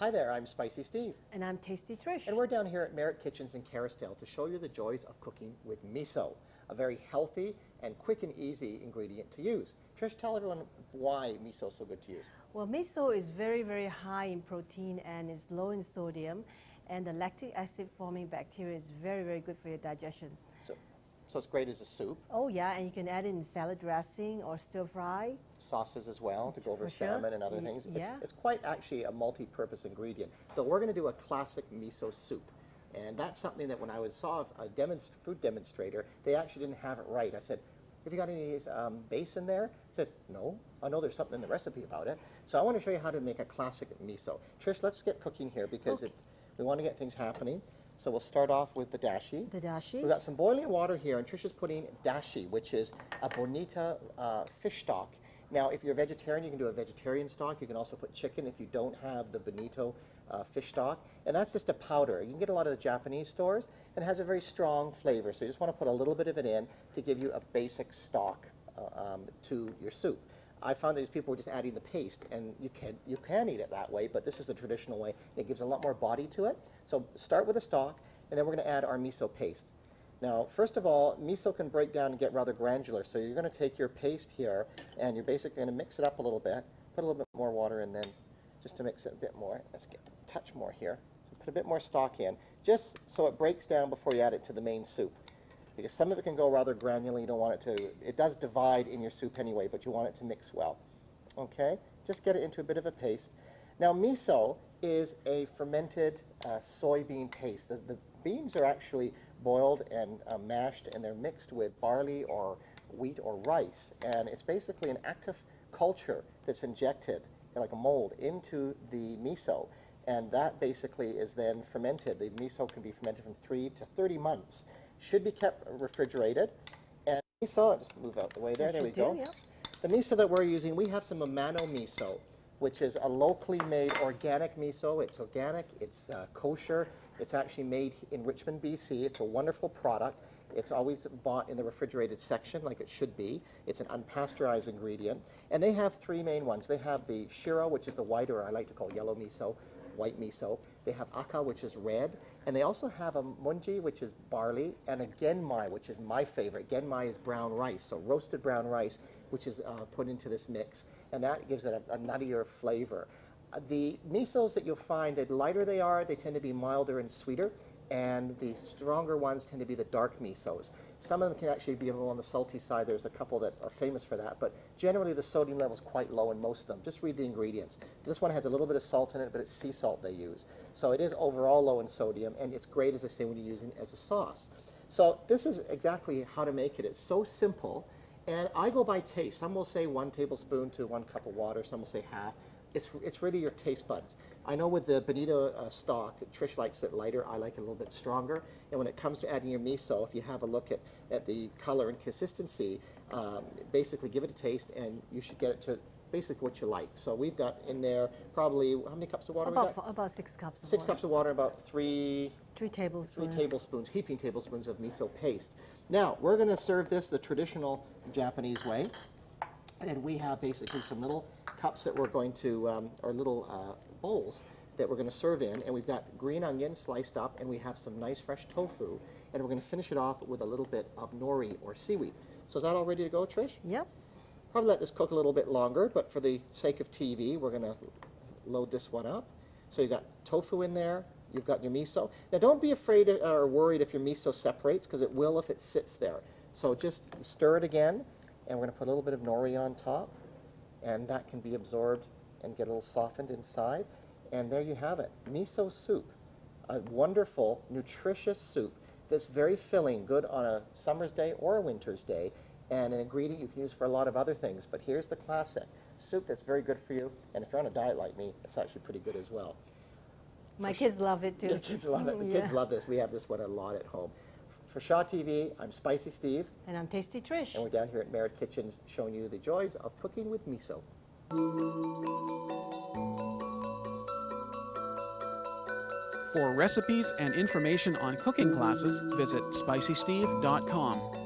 Hi there, I'm Spicy Steve. And I'm Tasty Trish. And we're down here at Merritt Kitchens in Kerrisdale to show you the joys of cooking with miso, a very healthy and quick and easy ingredient to use. Trish, tell everyone why miso is so good to use. Well, miso is very, very high in protein and is low in sodium. And the lactic acid forming bacteria is very, very good for your digestion. So it's great as a soup. Oh yeah, and you can add it in salad dressing or stir fry. Sauces as well to go over For salmon sure. and other things. Yeah. It's quite actually a multi-purpose ingredient. Though we're going to do a classic miso soup. And that's something that when I saw a food demonstrator, they actually didn't have it right. I said, have you got any base in there? I said, no. I know there's something in the recipe about it. So I want to show you how to make a classic miso. Trish, let's get cooking here because we want to get things happening. So we'll start off with the dashi. The dashi. We've got some boiling water here, and Trish is putting dashi, which is a bonita fish stock. Now, if you're a vegetarian, you can do a vegetarian stock. You can also put chicken if you don't have the bonito fish stock. And that's just a powder. You can get a lot of the Japanese stores, and it has a very strong flavor. So you just want to put a little bit of it in to give you a basic stock to your soup. I found that these people were just adding the paste, and you can eat it that way, but this is the traditional way. It gives a lot more body to it. So start with the stock, and then we're going to add our miso paste. Now, first of all, miso can break down and get rather granular, so you're going to take your paste here, and you're basically going to mix it up a little bit, put a little bit more water in then, just to mix it a bit more. Let's get a touch more here. So put a bit more stock in, just so it breaks down before you add it to the main soup. Because some of it can go rather granular, you don't want it to, it does divide in your soup anyway, but you want it to mix well. Okay, just get it into a bit of a paste. Now miso is a fermented soybean paste. The beans are actually boiled and mashed, and they're mixed with barley or wheat or rice, and it's basically an active culture that's injected like a mold into the miso, and that basically is then fermented. The miso can be fermented from 3 to 30 months. Should be kept refrigerated. And miso, I'll just move out the way there. There we go. Yeah. The miso that we're using, we have some Amano miso, which is a locally made organic miso. It's organic, it's kosher. It's actually made in Richmond, BC. It's a wonderful product. It's always bought in the refrigerated section like it should be. It's an unpasteurized ingredient. And they have three main ones. They have the shiro, which is the white, or I like to call yellow miso, white miso. They have aka, which is red, and they also have a munji, which is barley, and a genmai, which is my favorite. Genmai is brown rice, so roasted brown rice, which is put into this mix, and that gives it a nuttier flavor. The misos that you'll find, the lighter they are, they tend to be milder and sweeter, and the stronger ones tend to be the dark misos. Some of them can actually be a little on the salty side. There's a couple that are famous for that, but generally the sodium level is quite low in most of them. Just read the ingredients. This one has a little bit of salt in it, but it's sea salt they use. So it is overall low in sodium, and it's great, as I say, when you're using it as a sauce. So this is exactly how to make it. It's so simple, and I go by taste. Some will say 1 tablespoon to 1 cup of water. Some will say half. It's really your taste buds. I know with the bonito stock, Trish likes it lighter. I like it a little bit stronger. And when it comes to adding your miso, if you have a look at the color and consistency, basically give it a taste, and you should get it to basically what you like. So we've got in there probably, how many cups of water we got? About 6 cups of water. 6 cups of water, about 3 tablespoons. Heaping tablespoons of miso paste. Now, we're going to serve this the traditional Japanese way. And we have basically some little cups that we're going to, or little bowls that we're going to serve in. And we've got green onion sliced up, and we have some nice fresh tofu. And we're going to finish it off with a little bit of nori or seaweed. So is that all ready to go, Trish? Yep. Probably let this cook a little bit longer, but for the sake of TV, we're going to load this one up. So you've got tofu in there. You've got your miso. Now don't be afraid or worried if your miso separates, because it will if it sits there. So just stir it again. And we're going to put a little bit of nori on top, and that can be absorbed and get a little softened inside. And there you have it, miso soup, a wonderful, nutritious soup that's very filling, good on a summer's day or a winter's day, and an ingredient you can use for a lot of other things. But here's the classic soup that's very good for you, and if you're on a diet like me, it's actually pretty good as well. My kids love it too. The kids love it. The kids love this. We have this one a lot at home. For Shaw TV, I'm Spicy Steve. And I'm Tasty Trish. And we're down here at Merritt Kitchens showing you the joys of cooking with miso. For recipes and information on cooking classes, visit spicysteve.com.